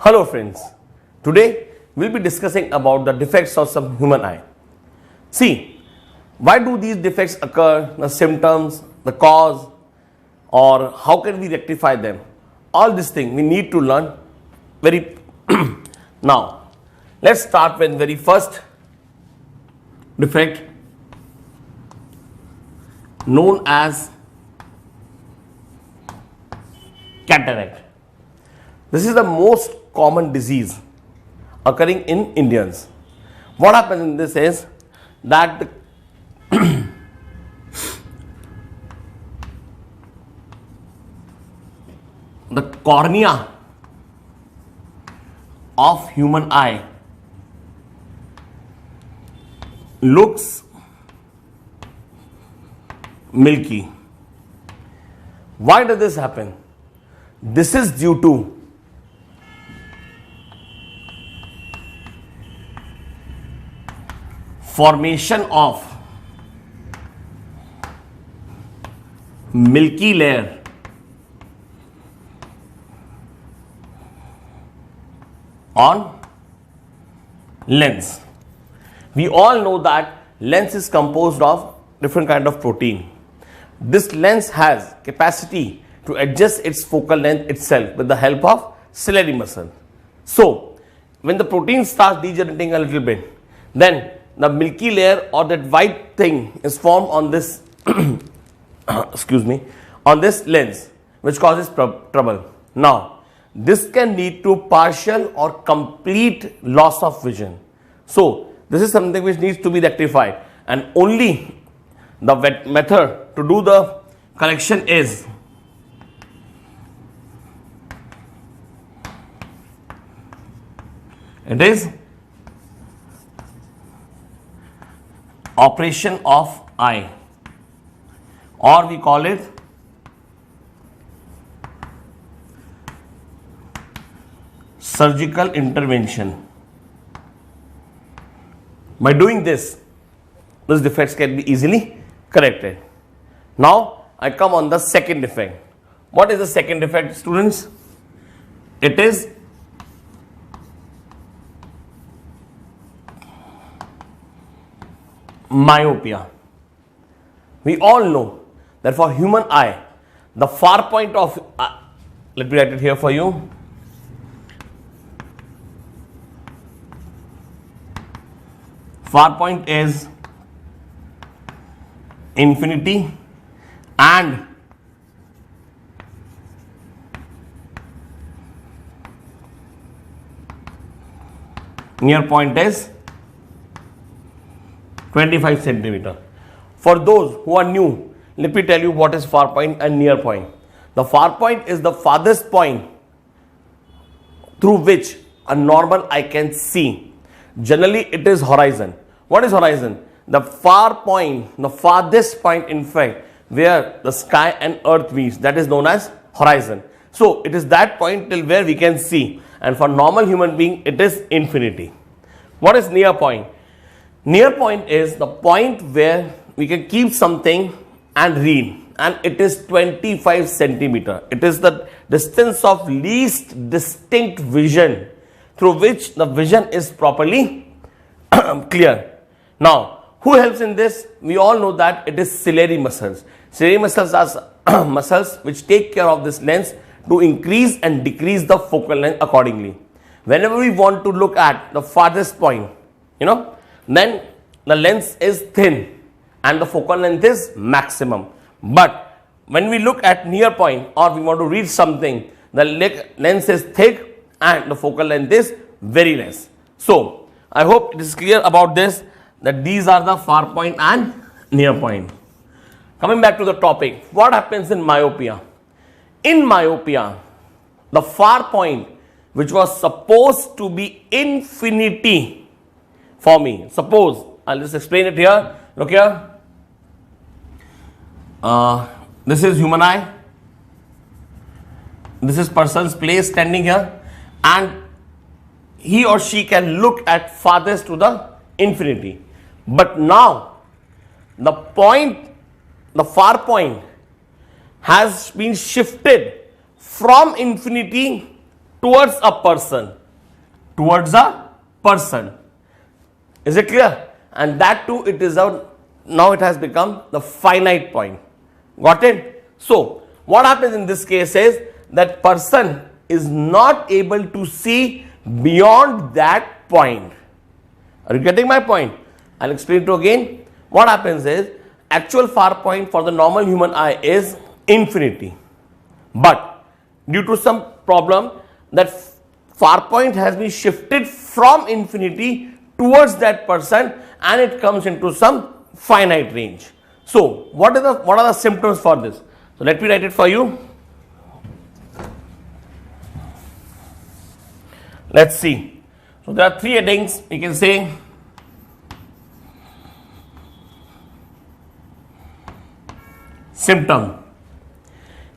Hello friends, today we'll be discussing about the defects of some human eye. See, why do these defects occur, the symptoms, the cause, or how can we rectify them? All this thing we need to learn very now. Let's start with very first defect known as cataract. This is the most common disease occurring in Indians. What happens in this is that the cornea of human eye looks milky. Why does this happen? This is due to formation of milky layer on lens. We all know that lens is composed of different kind of protein. This lens has capacity to adjust its focal length itself with the help of ciliary muscle. So, when the protein starts degenerating a little bit, then the milky layer or that white thing is formed on this on this lens, which causes trouble. Now, this can lead to partial or complete loss of vision. So, this is something which needs to be rectified, and only the method to do the correction is operation of eye, or we call it surgical intervention. By doing this, these defects can be easily corrected. Now, I come on the second defect. What is the second defect, students? It is myopia. We all know that for human eye, the far point of let me write it here for you. Far point is infinity and near point is 25 centimeter. For those who are new, let me tell you what is far point and near point. The far point is the farthest point through which a normal eye can see. Generally, it is horizon. What is horizon? The far point, the farthest point in fact, where the sky and earth meets, that is known as horizon. So, it is that point till where we can see, and for normal human being, it is infinity. What is near point? Near point is the point where we can keep something and read, and it is 25 centimeter. It is the distance of least distinct vision through which the vision is properly clear. Now, who helps in this? We all know that it is ciliary muscles. Ciliary muscles are muscles which take care of this lens to increase and decrease the focal length accordingly. Whenever we want to look at the farthest point, then the lens is thin and the focal length is maximum. But when we look at near point or we want to read something, the lens is thick and the focal length is very less. So, I hope it is clear about this, that these are the far point and near point. Coming back to the topic, what happens in myopia? In myopia, the far point which was supposed to be infinity for me, suppose, I'll just explain it here, look here, this is human eye, this is person's place standing here, and he or she can look at farthest to the infinity. But now the far point has been shifted from infinity towards a person. Towards a person. Is it clear? And that too, it is out. Now it has become the finite point. Got it? So, what happens in this case is that person is not able to see beyond that point. Are you getting my point? I'll explain it again. What happens is actual far point for the normal human eye is infinity. But due to some problem, that far point has been shifted from infinity towards that person and it comes into some finite range. So, what are the symptoms for this? So, let me write it for you. Let's see. So, there are three headings. We can say symptom.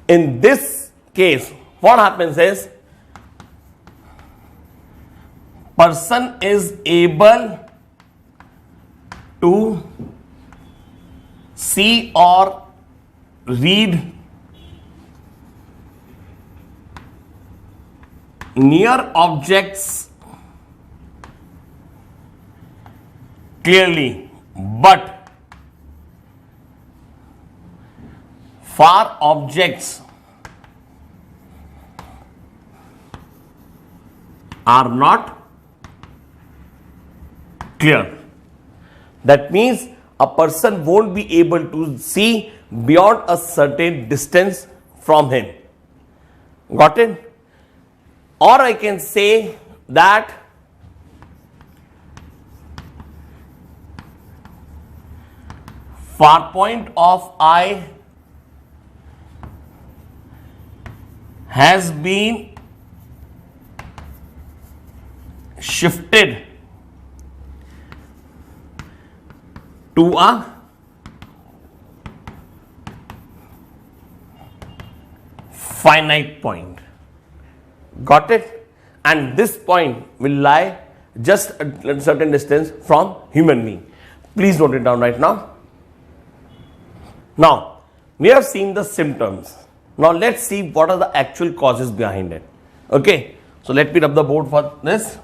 In this case, what happens is person is able to see or read near objects clearly, but far objects are not clear. That means a person won't be able to see beyond a certain distance from him. Got it? Or I can say that far point of eye has been shifted to a finite point. Got it? And this point will lie just a certain distance from human being. Please note it down right now. Now, we have seen the symptoms. Now, let's see what are the actual causes behind it. Okay. So, let me rub the board for this.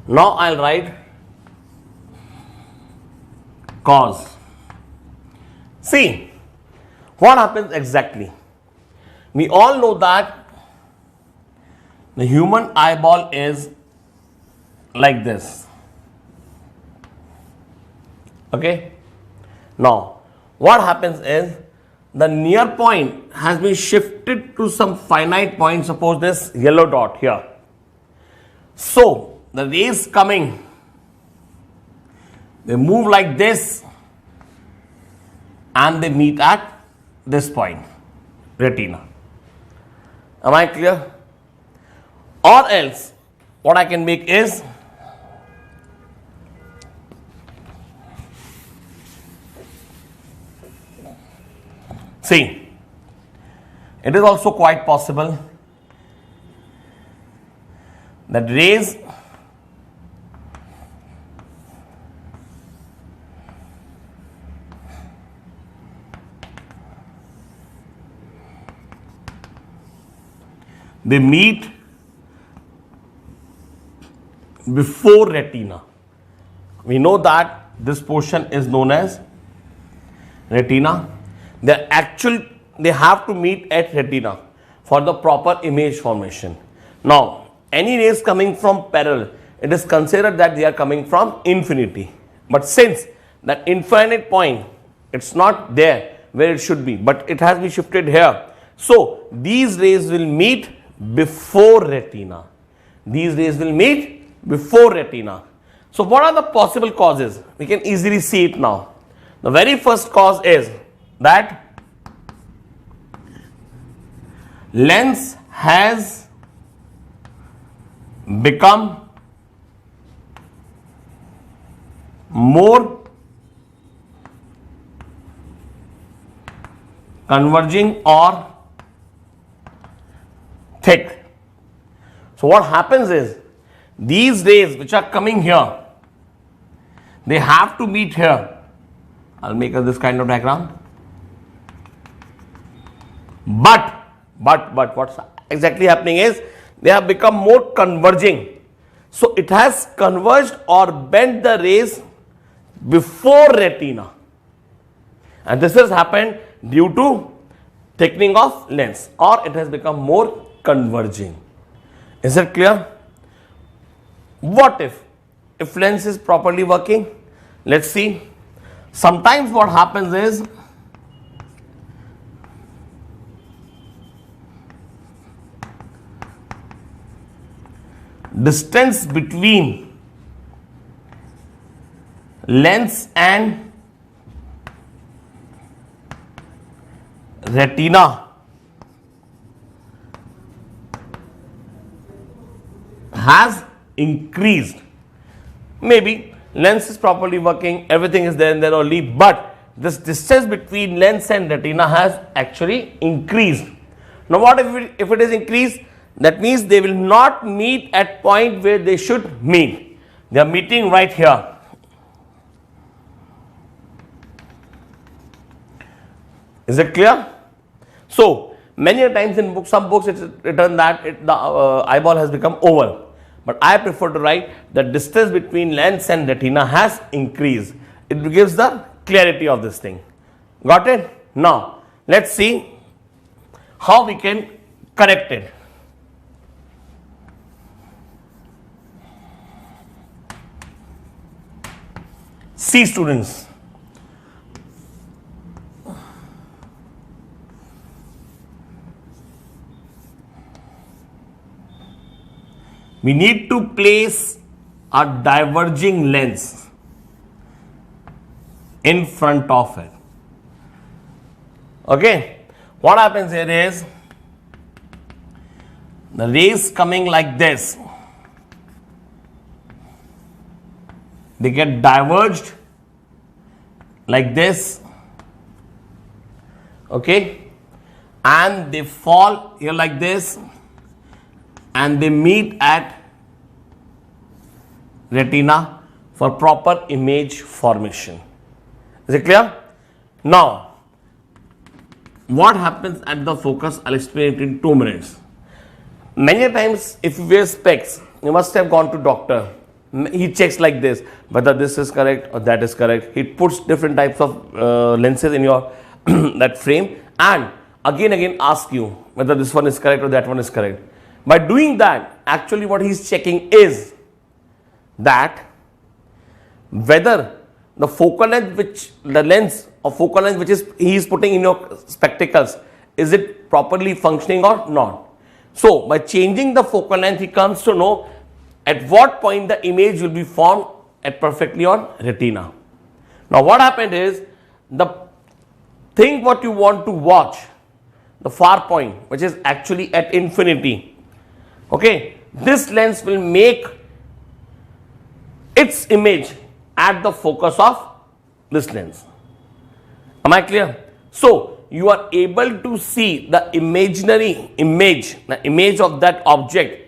Now, I'll write cause. See, what happens exactly? We all know that the human eyeball is like this. Okay. Now, what happens is the near point has been shifted to some finite point, suppose this yellow dot here. So, the rays coming, they move like this and they meet at this point, retina. Am I clear? Or else, what I can make is see, it is also quite possible that rays they meet before retina. We know that this portion is known as retina. They have to meet at retina for the proper image formation. Now, any rays coming from parallel, it is considered that they are coming from infinity. But since that infinite point, it's not there where it should be, but it has been shifted here. So, these rays will meet before retina. These rays will meet before retina. So, what are the possible causes? We can easily see it now. The very first cause is that lens has become more converging or thick. So, what happens is these rays which are coming here, they have to meet here. I'll make this kind of diagram. But what's exactly happening is they have become more converging. So it has converged or bent the rays before retina. And this has happened due to thickening of lens, or it has become more converging. Is it clear? What if lens is properly working? Let's see. Sometimes what happens is distance between lens and retina has increased. Maybe lens is properly working, everything is there and there only, but this distance between lens and retina has actually increased. Now what if it is increased? That means they will not meet at point where they should meet. They are meeting right here. Is it clear? So many times in books, some books it's written that the eyeball has become oval, but I prefer to write the distance between lens and retina has increased. It gives the clarity of this thing. Got it? Now let's see how we can correct it. See students, we need to place a diverging lens in front of it. Okay, what happens here is the rays coming like this, they get diverged like this, okay, and they fall here like this, and they meet at retina for proper image formation. Is it clear? Now, what happens at the focus? I'll explain it in 2 minutes. Many times, if you wear specs, you must have gone to doctor. He checks like this, whether this is correct or that is correct. He puts different types of lenses in your that frame, and again ask you whether this one is correct or that one is correct. By doing that, actually what he is checking is that whether the focal length which is he is putting in your spectacles, is it properly functioning or not. So by changing the focal length, he comes to know at what point the image will be formed at perfectly on retina. Now what happened is, the thing what you want to watch, the far point which is actually at infinity, okay, this lens will make its image at the focus of this lens. Am I clear? So you are able to see the imaginary image, the image of that object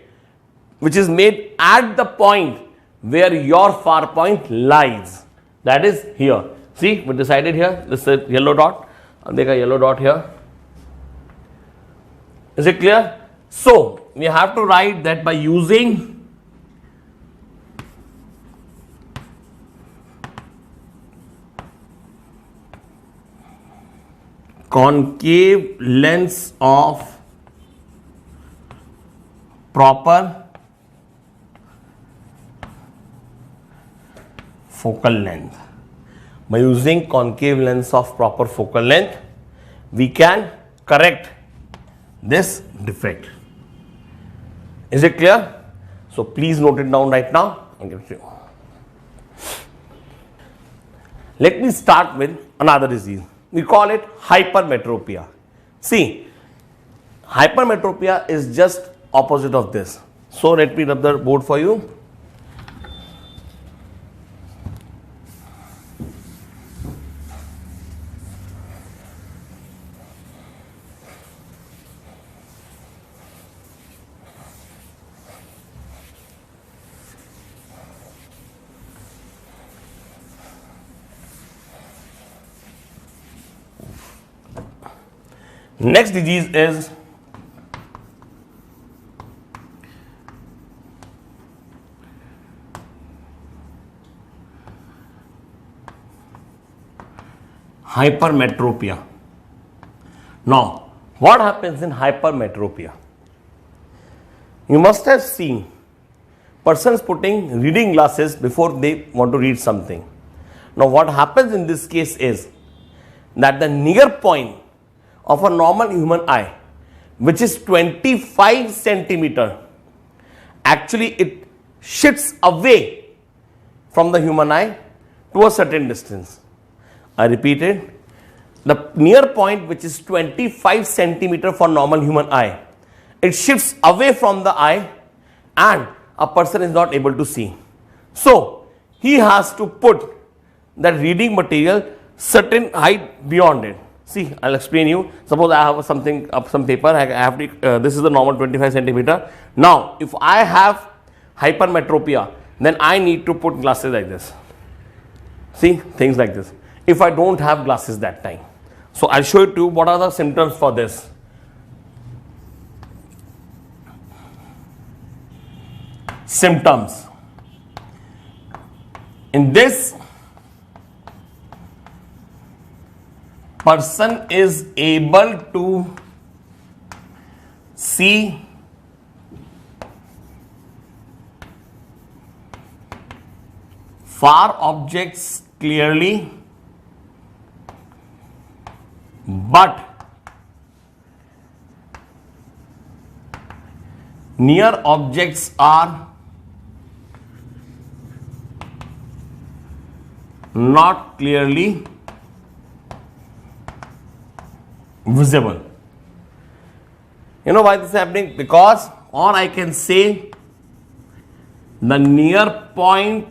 which is made at the point where your far point lies. That is here. See, we decided here, this is yellow dot, I'll make a yellow dot here. Is it clear? So we have to write that by using concave lens of proper focal length. By using concave lens of proper focal length, we can correct this defect. Is it clear? So please note it down right now. Let me start with another disease. We call it hypermetropia. See, hypermetropia is just opposite of this. So let me rub the board for you. Next disease is hypermetropia. Now, what happens in hypermetropia? You must have seen persons putting reading glasses before they want to read something. Now, what happens in this case is that the near point of a normal human eye, which is 25 centimeter, actually it shifts away from the human eye to a certain distance. I repeat it, the near point, which is 25 centimeter for normal human eye, it shifts away from the eye and a person is not able to see. So, he has to put that reading material certain height beyond it. See, I'll explain you. Suppose I have something, some paper, I have to, this is the normal 25 centimeter. Now, if I have hypermetropia, then I need to put glasses like this. See, things like this. If I don't have glasses that time. So, I'll show you to what are the symptoms for this. Symptoms. In this, person is able to see far objects clearly, but near objects are not clearly visible. You know why this is happening? Because, or I can say, the near point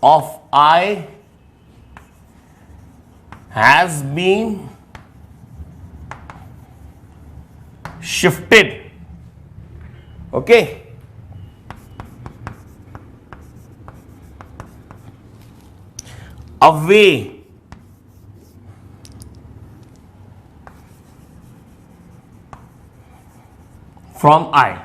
of eye has been shifted. Okay. Away from eye.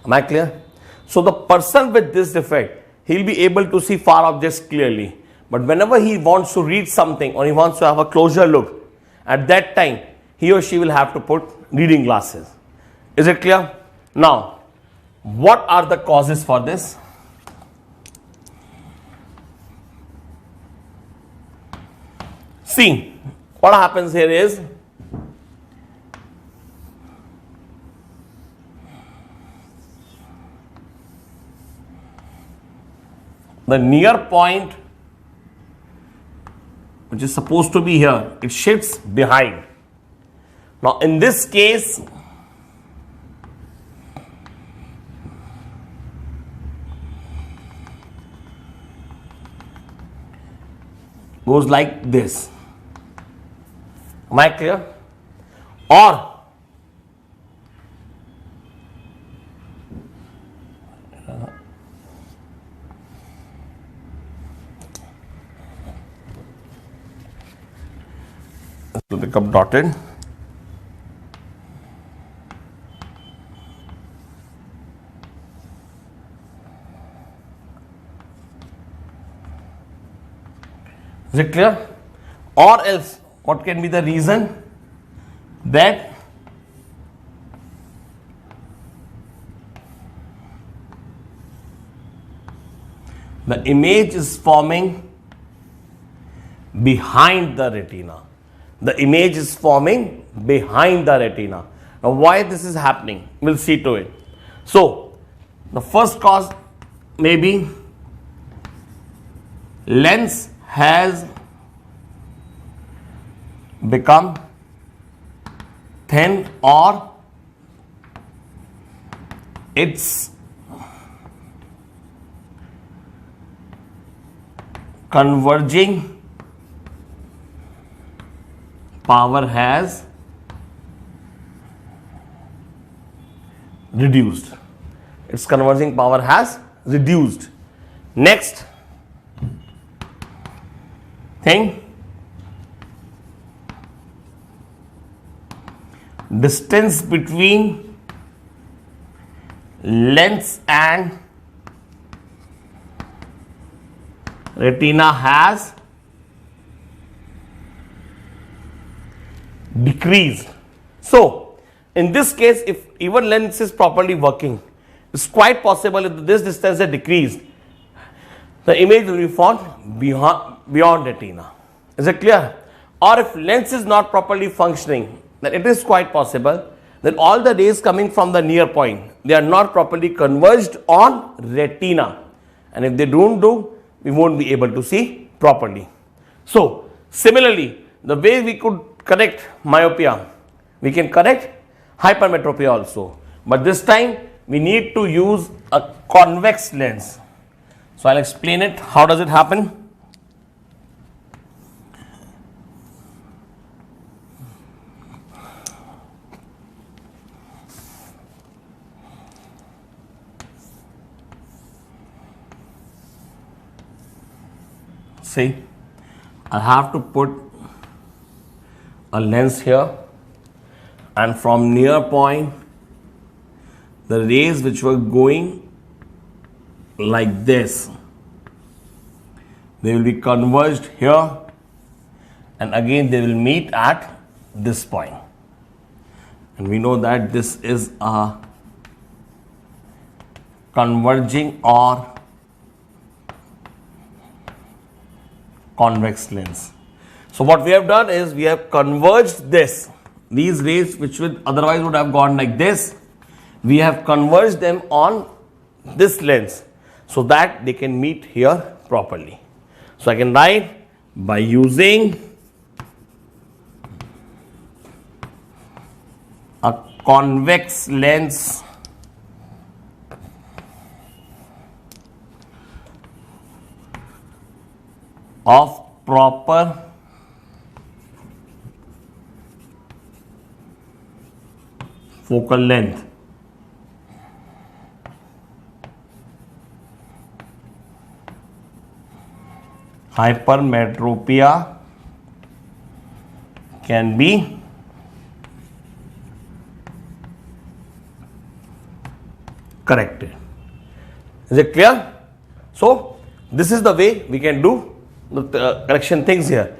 Am I clear? So the person with this defect, he'll be able to see far objects clearly. But whenever he wants to read something or he wants to have a closer look, at that time, he or she will have to put reading glasses. Is it clear? Now, what are the causes for this? See, what happens here is, the near point, which is supposed to be here, it shifts behind. Now, in this case, goes like this. Am I clear? Or it will become dotted. Is it clear? Or else, what can be the reason? That the image is forming behind the retina. The image is forming behind the retina. Now, why this is happening? We'll see to it. So, the first cause may be lens has become thin, or its converging power has reduced. Its converging power has reduced. Next thing, distance between lens and retina has decreased. So in this case, if even lens is properly working, it's quite possible if this distance is decreased, the image will be found beyond retina. Is it clear? Or if lens is not properly functioning, then it is quite possible that all the rays coming from the near point, they are not properly converged on retina, and if they don't do, we won't be able to see properly. So similarly, the way we could correct myopia, we can correct hypermetropia also, but this time we need to use a convex lens. So I'll explain it. How does it happen? See, I have to put a lens here, and from near point, the rays which were going like this, they will be converged here, and again they will meet at this point. And we know that this is a converging or convex lens. So what we have done is we have converged these rays which otherwise would have gone like this, we have converged them on this lens so that they can meet here properly. So I can write by using a convex lens of proper focal length. Hypermetropia can be corrected. Is it clear? So this is the way we can do the correction things here.